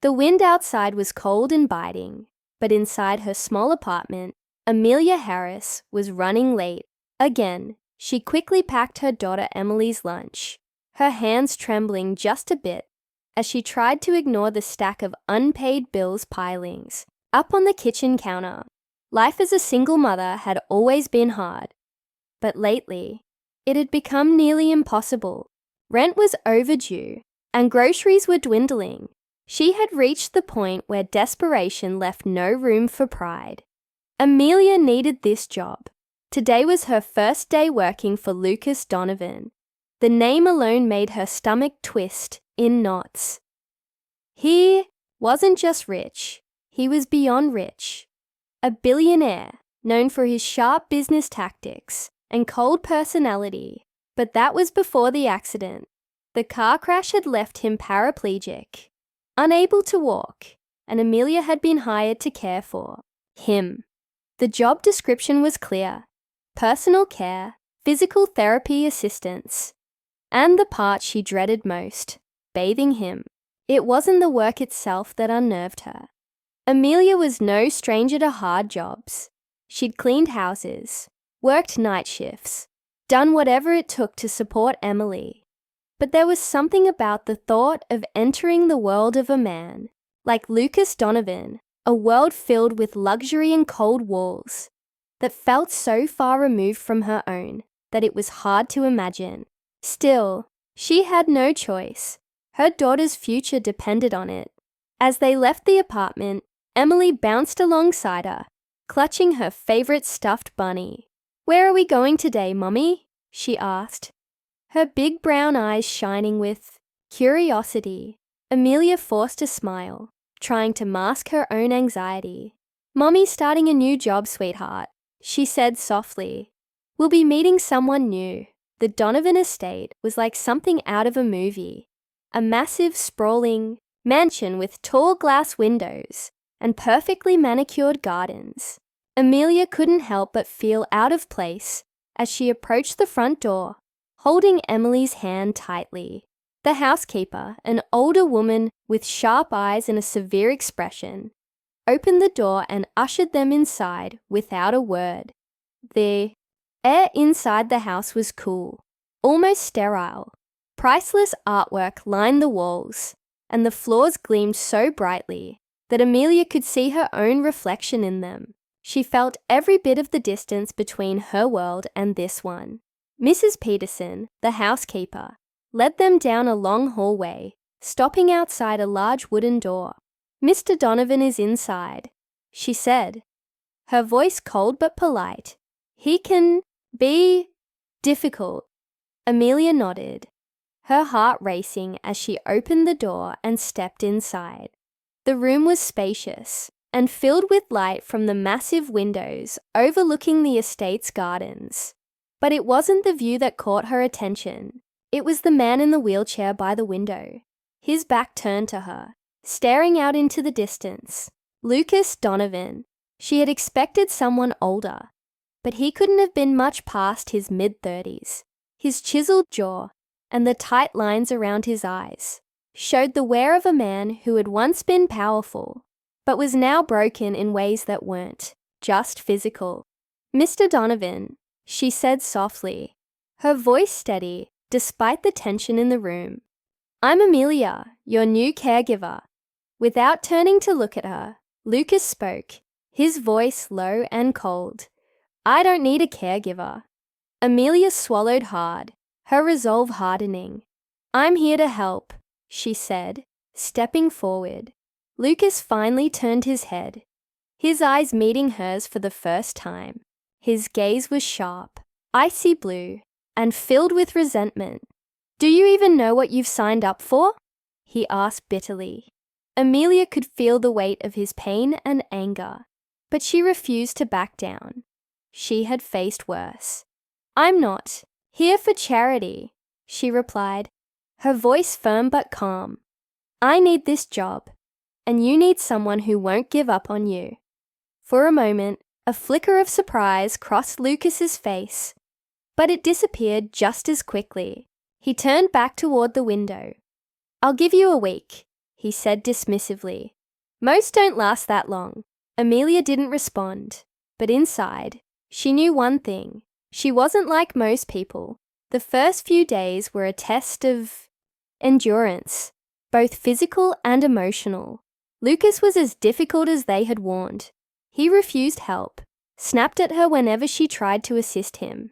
The wind outside was cold and biting, but inside her small apartment, Amelia Harris was running late. Again, she quickly packed her daughter Emily's lunch, her hands trembling just a bit as she tried to ignore the stack of unpaid bills pilings up on the kitchen counter. Life as a single mother had always been hard, but lately, it had become nearly impossible. Rent was overdue, and groceries were dwindling. She had reached the point where desperation left no room for pride. Amelia needed this job. Today was her first day working for Lucas Donovan. The name alone made her stomach twist in knots. He wasn't just rich, he was beyond rich. A billionaire, known for his sharp business tactics and cold personality. But that was before the accident. The car crash had left him paraplegic, unable to walk, and Amelia had been hired to care for him. The job description was clear: personal care, physical therapy assistance, and the part she dreaded most, bathing him. It wasn't the work itself that unnerved her. Amelia was no stranger to hard jobs. She'd cleaned houses, worked night shifts, done whatever it took to support Emily. But there was something about the thought of entering the world of a man like Lucas Donovan, a world filled with luxury and cold walls, that felt so far removed from her own that it was hard to imagine. Still, she had no choice. Her daughter's future depended on it. As they left the apartment, Emily bounced alongside her, clutching her favorite stuffed bunny. "Where are we going today, Mummy?" she asked, her big brown eyes shining with curiosity. Amelia forced a smile, trying to mask her own anxiety. "Mummy's starting a new job, sweetheart," she said softly. "We'll be meeting someone new." The Donovan estate was like something out of a movie. A massive, sprawling mansion with tall glass windows and perfectly manicured gardens. Amelia couldn't help but feel out of place as she approached the front door, holding Emily's hand tightly. The housekeeper, an older woman with sharp eyes and a severe expression, opened the door and ushered them inside without a word. The air inside the house was cool, almost sterile. Priceless artwork lined the walls, and the floors gleamed so brightly that Amelia could see her own reflection in them. She felt every bit of the distance between her world and this one. Mrs. Peterson, the housekeeper, led them down a long hallway, stopping outside a large wooden door. "Mr. Donovan is inside," she said, her voice cold but polite. "He can be difficult." Amelia nodded, her heart racing as she opened the door and stepped inside. The room was spacious and filled with light from the massive windows overlooking the estate's gardens. But it wasn't the view that caught her attention. It was the man in the wheelchair by the window, his back turned to her, staring out into the distance. Lucas Donovan. She had expected someone older, but he couldn't have been much past his mid-30s. His chiseled jaw and the tight lines around his eyes showed the wear of a man who had once been powerful, but was now broken in ways that weren't just physical. "Mr. Donovan," she said softly, her voice steady despite the tension in the room. "I'm Amelia, your new caregiver." Without turning to look at her, Lucas spoke, his voice low and cold. "I don't need a caregiver." Amelia swallowed hard, her resolve hardening. "I'm here to help," she said, stepping forward. Lucas finally turned his head, his eyes meeting hers for the first time. His gaze was sharp, icy blue, and filled with resentment. "Do you even know what you've signed up for?" he asked bitterly. Amelia could feel the weight of his pain and anger, but she refused to back down. She had faced worse. "I'm not here for charity," she replied, her voice firm but calm. "I need this job, and you need someone who won't give up on you." For a moment, a flicker of surprise crossed Lucas's face, but it disappeared just as quickly. He turned back toward the window. "I'll give you a week," he said dismissively. Most don't last that long. Amelia didn't respond, but inside, she knew one thing. She wasn't like most people. The first few days were a test of endurance, both physical and emotional. Lucas was as difficult as they had warned. He refused help, snapped at her whenever she tried to assist him,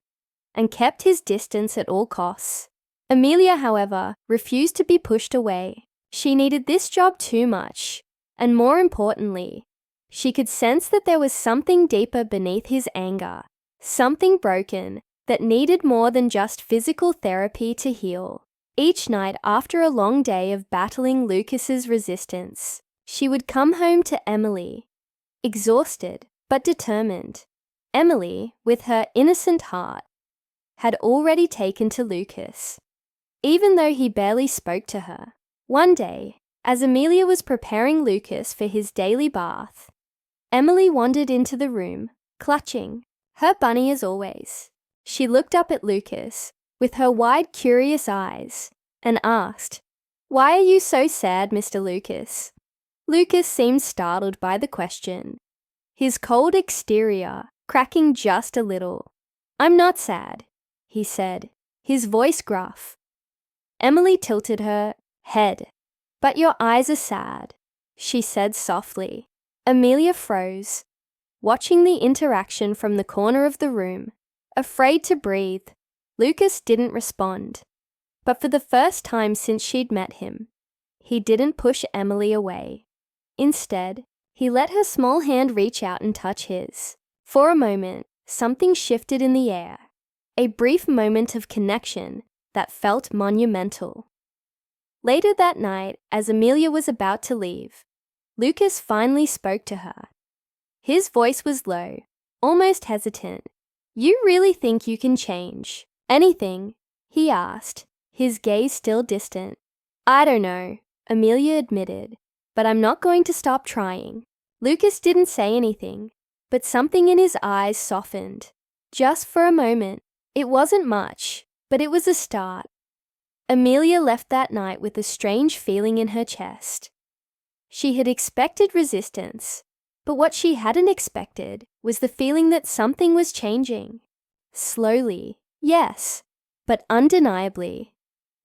and kept his distance at all costs. Amelia, however, refused to be pushed away. She needed this job too much, and more importantly, she could sense that there was something deeper beneath his anger, something broken that needed more than just physical therapy to heal. Each night after a long day of battling Lucas's resistance, she would come home to Emily, exhausted but determined. Emily, with her innocent heart, had already taken to Lucas, even though he barely spoke to her. One day, as Amelia was preparing Lucas for his daily bath, Emily wandered into the room, clutching her bunny as always. She looked up at Lucas with her wide, curious eyes and asked, "Why are you so sad, Mr. Lucas?" Lucas seemed startled by the question, his cold exterior cracking just a little. "I'm not sad," he said, his voice gruff. Emily tilted her head. "But your eyes are sad," she said softly. Amelia froze, watching the interaction from the corner of the room, afraid to breathe. Lucas didn't respond, but for the first time since she'd met him, he didn't push Emily away. Instead, he let her small hand reach out and touch his. For a moment, something shifted in the air, a brief moment of connection that felt monumental. Later that night, as Amelia was about to leave, Lucas finally spoke to her. His voice was low, almost hesitant. "You really think you can change anything?" he asked, his gaze still distant. "I don't know," Amelia admitted, "but I'm not going to stop trying." Lucas didn't say anything, but something in his eyes softened. Just for a moment. It wasn't much, but it was a start. Amelia left that night with a strange feeling in her chest. She had expected resistance, but what she hadn't expected was the feeling that something was changing. Slowly, yes, but undeniably.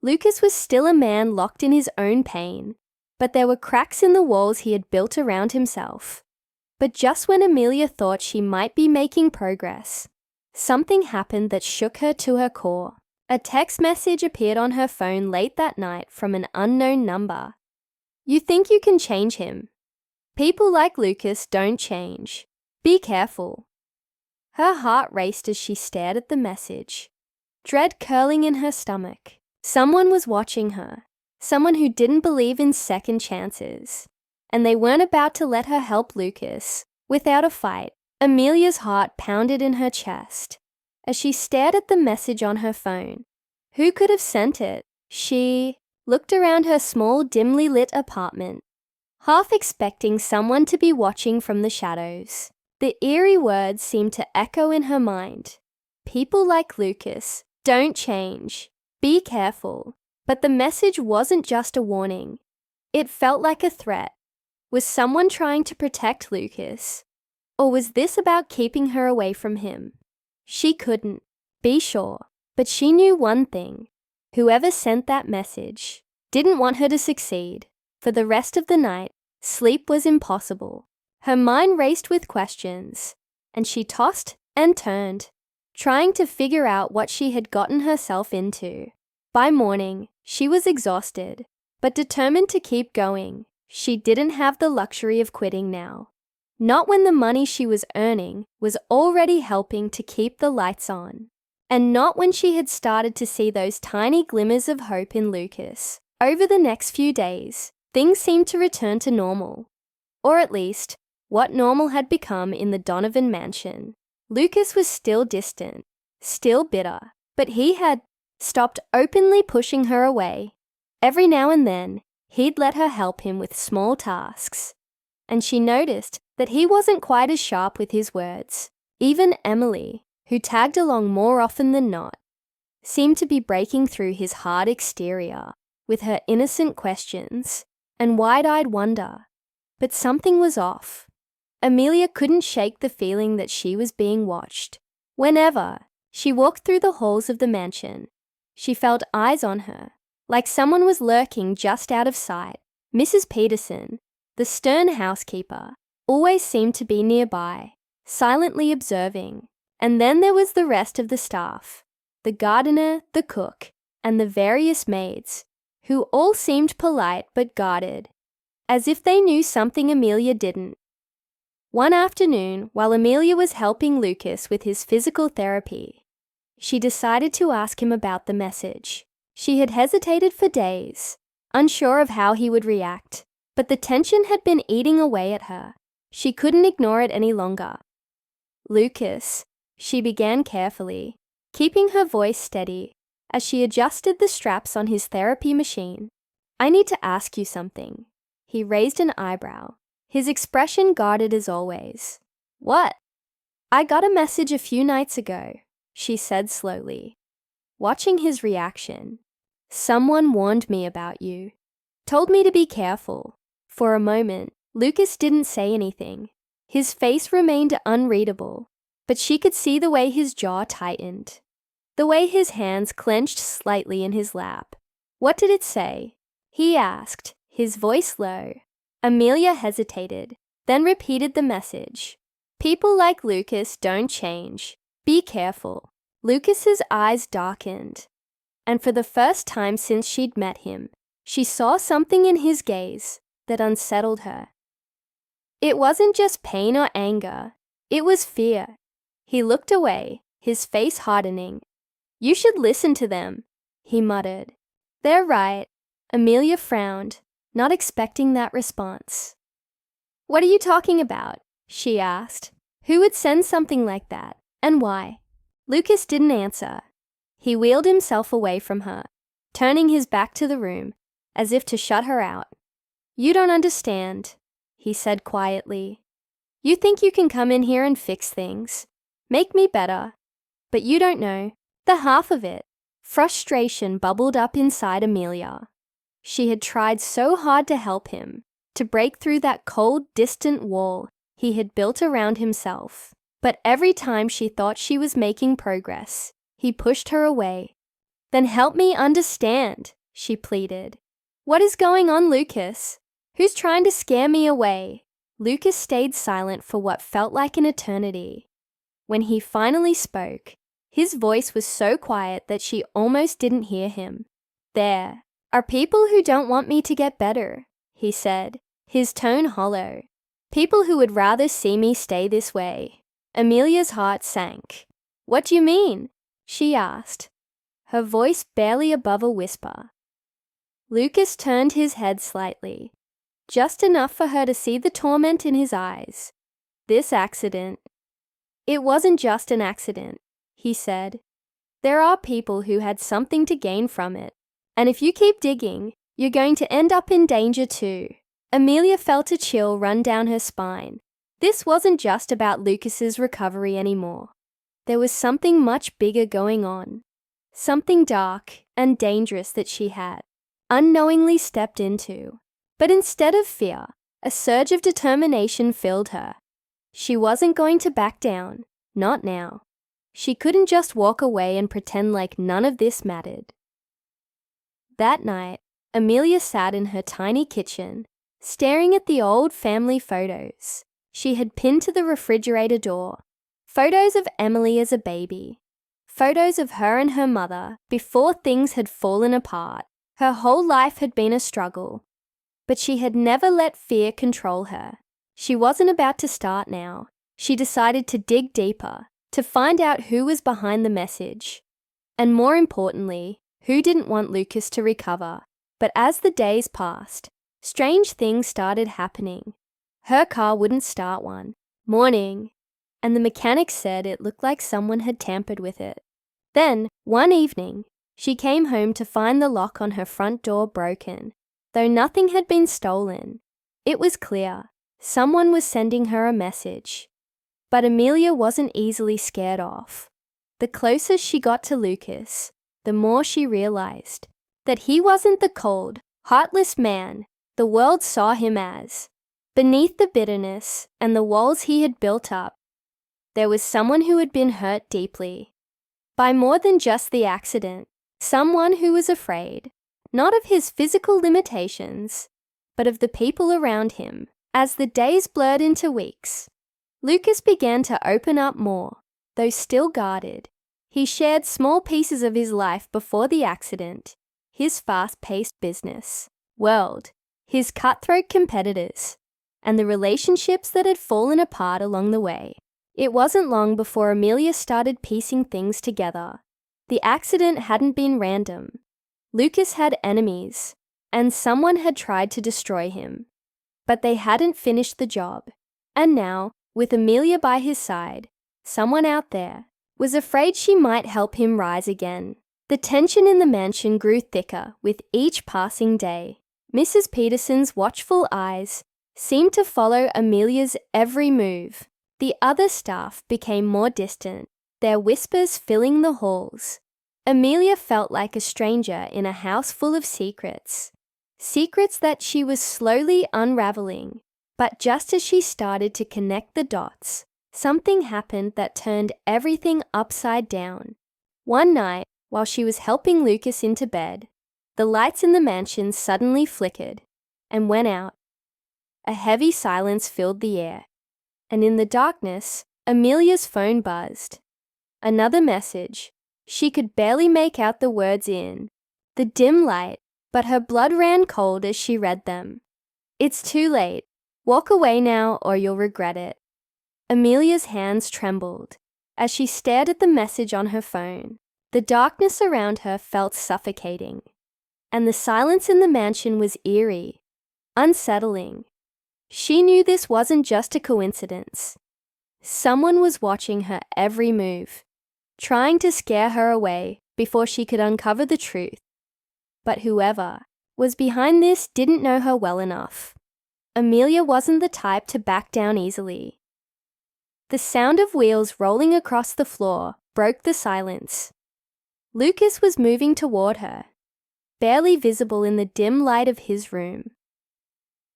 Lucas was still a man locked in his own pain, but there were cracks in the walls he had built around himself. But just when Amelia thought she might be making progress, something happened that shook her to her core. A text message appeared on her phone late that night from an unknown number. "You think you can change him? People like Lucas don't change. Be careful." Her heart raced as she stared at the message, dread curling in her stomach. Someone was watching her, someone who didn't believe in second chances, and they weren't about to let her help Lucas without a fight. Amelia's heart pounded in her chest as she stared at the message on her phone. Who could have sent it? She looked around her small, dimly lit apartment, half expecting someone to be watching from the shadows. The eerie words seemed to echo in her mind. People like Lucas don't change. Be careful. But the message wasn't just a warning. It felt like a threat. Was someone trying to protect Lucas? Or was this about keeping her away from him? She couldn't be sure, but she knew one thing. Whoever sent that message didn't want her to succeed. For the rest of the night, sleep was impossible. Her mind raced with questions, and she tossed and turned, trying to figure out what she had gotten herself into. By morning, she was exhausted, but determined to keep going. She didn't have the luxury of quitting now. Not when the money she was earning was already helping to keep the lights on. And not when she had started to see those tiny glimmers of hope in Lucas. Over the next few days, things seemed to return to normal. Or at least, what normal had become in the Donovan mansion. Lucas was still distant, still bitter, but he had stopped openly pushing her away. Every now and then, he'd let her help him with small tasks. And she noticed that he wasn't quite as sharp with his words. Even Emily, who tagged along more often than not, seemed to be breaking through his hard exterior with her innocent questions. and wide-eyed wonder. But something was off. Amelia couldn't shake the feeling that she was being watched. Whenever she walked through the halls of the mansion, she felt eyes on her, like someone was lurking just out of sight. Mrs. Peterson, the stern housekeeper, always seemed to be nearby, silently observing. And then there was the rest of the staff, the gardener, the cook, and the various maids, who all seemed polite but guarded, as if they knew something Amelia didn't. One afternoon, while Amelia was helping Lucas with his physical therapy, she decided to ask him about the message. She had hesitated for days, unsure of how he would react, but the tension had been eating away at her. She couldn't ignore it any longer. "Lucas," she began carefully, keeping her voice steady as she adjusted the straps on his therapy machine. "I need to ask you something." He raised an eyebrow, his expression guarded as always. "What?" "I got a message a few nights ago," she said slowly, watching his reaction. "Someone warned me about you, told me to be careful." For a moment, Lucas didn't say anything. His face remained unreadable, but she could see the way his jaw tightened, the way his hands clenched slightly in his lap. "What did it say?" he asked, his voice low. Amelia hesitated, then repeated the message. "People like Lucas don't change. Be careful." Lucas's eyes darkened, and for the first time since she'd met him, she saw something in his gaze that unsettled her. It wasn't just pain or anger, it was fear. He looked away, his face hardening. "You should listen to them," he muttered. "They're right." Amelia frowned, not expecting that response. "What are you talking about?" she asked. "Who would send something like that, and why?" Lucas didn't answer. He wheeled himself away from her, turning his back to the room, as if to shut her out. "You don't understand," he said quietly. "You think you can come in here and fix things, make me better, but you don't know the half of it." Frustration bubbled up inside Amelia. She had tried so hard to help him, to break through that cold, distant wall he had built around himself. But every time she thought she was making progress, he pushed her away. "Then help me understand," she pleaded. "What is going on, Lucas? Who's trying to scare me away?" Lucas stayed silent for what felt like an eternity. When he finally spoke, his voice was so quiet that she almost didn't hear him. "There are people who don't want me to get better," he said, his tone hollow. "People who would rather see me stay this way." Amelia's heart sank. "What do you mean?" she asked, her voice barely above a whisper. Lucas turned his head slightly, just enough for her to see the torment in his eyes. "This accident." "It wasn't just an accident," he said. "There are people who had something to gain from it, and if you keep digging, you're going to end up in danger too." Amelia felt a chill run down her spine. This wasn't just about Lucas's recovery anymore. There was something much bigger going on, something dark and dangerous that she had unknowingly stepped into. But instead of fear, a surge of determination filled her. She wasn't going to back down, not now. She couldn't just walk away and pretend like none of this mattered. That night, Amelia sat in her tiny kitchen, staring at the old family photos she had pinned to the refrigerator door. Photos of Emily as a baby. Photos of her and her mother before things had fallen apart. Her whole life had been a struggle, but she had never let fear control her. She wasn't about to start now. She decided to dig deeper, to find out who was behind the message, and more importantly, who didn't want Lucas to recover. But as the days passed, strange things started happening. Her car wouldn't start one morning, and the mechanic said it looked like someone had tampered with it. Then, one evening, she came home to find the lock on her front door broken. Though nothing had been stolen, it was clear someone was sending her a message. But Amelia wasn't easily scared off. The closer she got to Lucas, the more she realized that he wasn't the cold, heartless man the world saw him as. Beneath the bitterness and the walls he had built up, there was someone who had been hurt deeply by more than just the accident, someone who was afraid, not of his physical limitations, but of the people around him. As the days blurred into weeks, Lucas began to open up more, though still guarded. He shared small pieces of his life before the accident, his fast-paced business world, his cutthroat competitors, and the relationships that had fallen apart along the way. It wasn't long before Amelia started piecing things together. The accident hadn't been random. Lucas had enemies, and someone had tried to destroy him. But they hadn't finished the job. And now, with Amelia by his side, someone out there was afraid she might help him rise again. The tension in the mansion grew thicker with each passing day. Mrs. Peterson's watchful eyes seemed to follow Amelia's every move. The other staff became more distant, their whispers filling the halls. Amelia felt like a stranger in a house full of secrets. Secrets that she was slowly unraveling. But just as she started to connect the dots, something happened that turned everything upside down. One night, while she was helping Lucas into bed, the lights in the mansion suddenly flickered and went out. A heavy silence filled the air, and in the darkness, Amelia's phone buzzed. Another message. She could barely make out the words in the dim light, but her blood ran cold as she read them. "It's too late. Walk away now or you'll regret it." Amelia's hands trembled as she stared at the message on her phone. The darkness around her felt suffocating, and the silence in the mansion was eerie, unsettling. She knew this wasn't just a coincidence. Someone was watching her every move, trying to scare her away before she could uncover the truth. But whoever was behind this didn't know her well enough. Amelia wasn't the type to back down easily. The sound of wheels rolling across the floor broke the silence. Lucas was moving toward her, barely visible in the dim light of his room.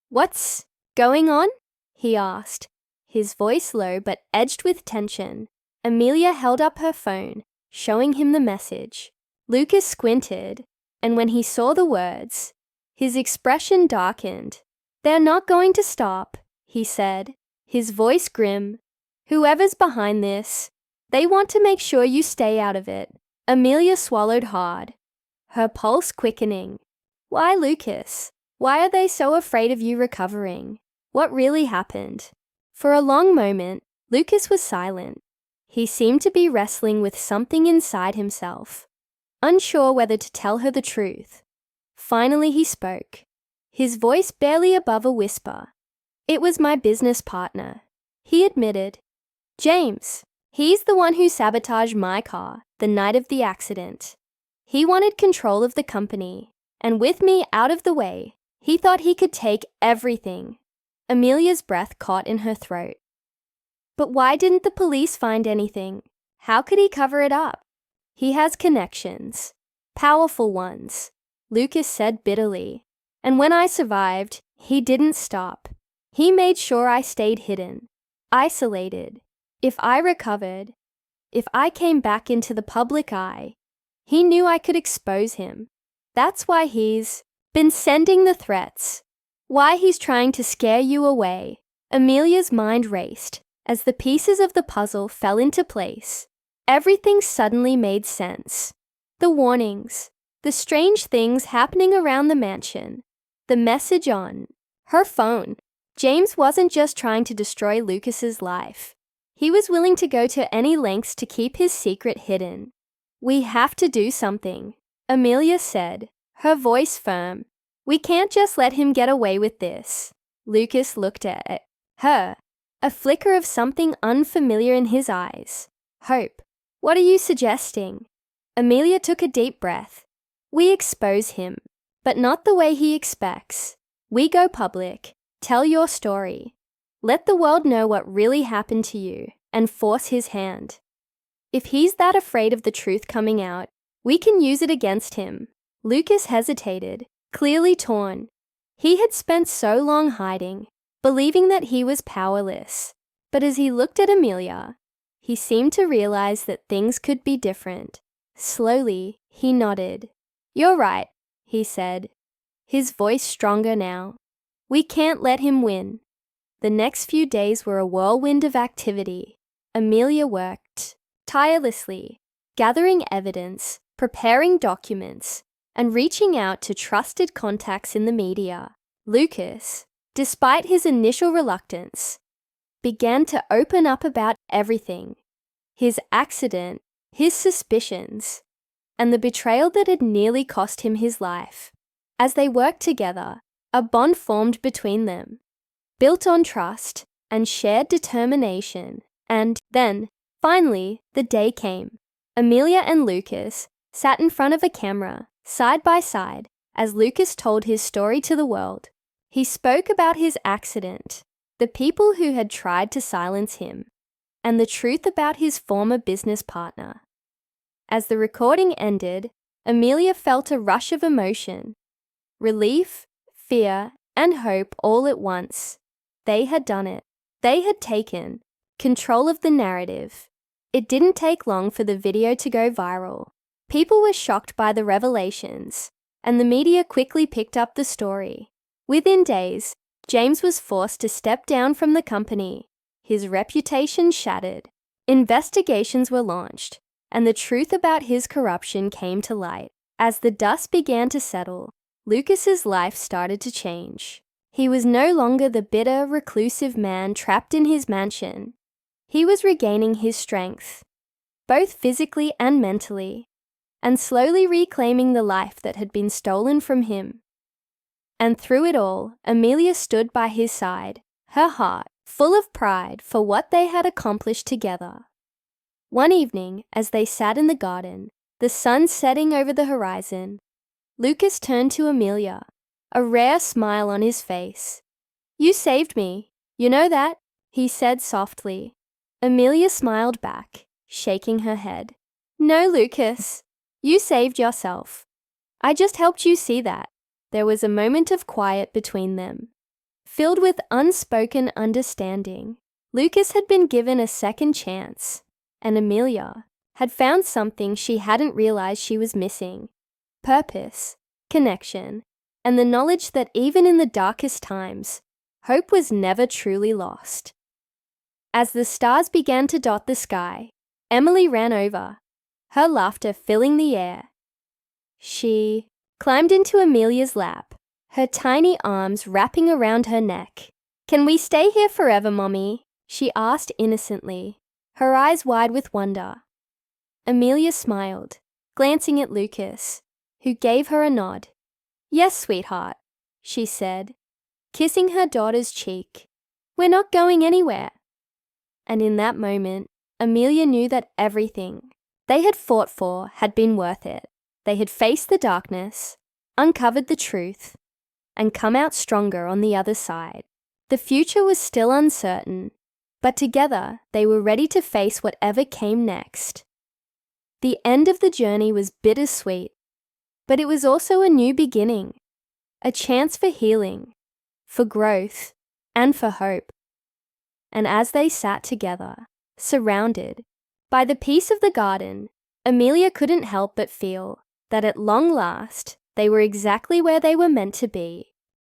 "What's going on?" he asked, his voice low but edged with tension. Amelia held up her phone, showing him the message. Lucas squinted, and when he saw the words, his expression darkened. "They're not going to stop," he said, his voice grim. "Whoever's behind this, they want to make sure you stay out of it." Amelia swallowed hard, her pulse quickening. "Why, Lucas? Why are they so afraid of you recovering? What really happened?" For a long moment, Lucas was silent. He seemed to be wrestling with something inside himself, unsure whether to tell her the truth. Finally he spoke, his voice barely above a whisper. "It was my business partner," he admitted. "James. He's the one who sabotaged my car the night of the accident. He wanted control of the company, and with me out of the way, he thought he could take everything." Amelia's breath caught in her throat. "But why didn't the police find anything? How could he cover it up?" "He has connections. Powerful ones," Lucas said bitterly. "And when I survived, he didn't stop. He made sure I stayed hidden, isolated. If I recovered, if I came back into the public eye, he knew I could expose him. That's why he's been sending the threats. Why he's trying to scare you away." Amelia's mind raced as the pieces of the puzzle fell into place. Everything suddenly made sense. The warnings, the strange things happening around the mansion, the message on her phone. James wasn't just trying to destroy Lucas's life. He was willing to go to any lengths to keep his secret hidden. "We have to do something," Amelia said, her voice firm. "We can't just let him get away with this." Lucas looked at her, a flicker of something unfamiliar in his eyes. "Hope. What are you suggesting?" Amelia took a deep breath. "We expose him, but not the way he expects. We go public, tell your story. Let the world know what really happened to you and force his hand. If he's that afraid of the truth coming out, we can use it against him." Lucas hesitated, clearly torn. He had spent so long hiding, believing that he was powerless. But as he looked at Amelia, he seemed to realize that things could be different. Slowly, he nodded. "You're right," he said, his voice stronger now. "We can't let him win." The next few days were a whirlwind of activity. Amelia worked tirelessly, gathering evidence, preparing documents, and reaching out to trusted contacts in the media. Lucas, despite his initial reluctance, began to open up about everything: his accident, his suspicions, and the betrayal that had nearly cost him his life. As they worked together, a bond formed between them, built on trust and shared determination. And then, finally, the day came. Amelia and Lucas sat in front of a camera, side by side, as Lucas told his story to the world. He spoke about his accident, the people who had tried to silence him, and the truth about his former business partner. As the recording ended, Amelia felt a rush of emotion: relief, fear, and hope all at once. They had done it. They had taken control of the narrative. It didn't take long for the video to go viral. People were shocked by the revelations, and the media quickly picked up the story. Within days, James was forced to step down from the company. His reputation shattered. Investigations were launched, and the truth about his corruption came to light. As the dust began to settle, Lucas's life started to change. He was no longer the bitter, reclusive man trapped in his mansion. He was regaining his strength, both physically and mentally, and slowly reclaiming the life that had been stolen from him. And through it all, Amelia stood by his side, her heart full of pride for what they had accomplished together. One evening, as they sat in the garden, the sun setting over the horizon, Lucas turned to Amelia, a rare smile on his face. "You saved me, you know that," he said softly. Amelia smiled back, shaking her head. "No, Lucas, you saved yourself. I just helped you see that." There was a moment of quiet between them, filled with unspoken understanding. Lucas had been given a second chance, and Amelia had found something she hadn't realized she was missing: purpose, connection, and the knowledge that even in the darkest times, hope was never truly lost. As the stars began to dot the sky, Emily ran over, her laughter filling the air. She climbed into Amelia's lap, her tiny arms wrapping around her neck. "Can we stay here forever, Mommy?" she asked innocently, her eyes wide with wonder. Amelia smiled, glancing at Lucas, who gave her a nod. "Yes, sweetheart," she said, kissing her daughter's cheek. "We're not going anywhere." And in that moment, Amelia knew that everything they had fought for had been worth it. They had faced the darkness, uncovered the truth, and come out stronger on the other side. The future was still uncertain, but together they were ready to face whatever came next. The end of the journey was bittersweet, but it was also a new beginning, a chance for healing, for growth, and for hope. And as they sat together, surrounded by the peace of the garden, Amelia couldn't help but feel that at long last they were exactly where they were meant to be.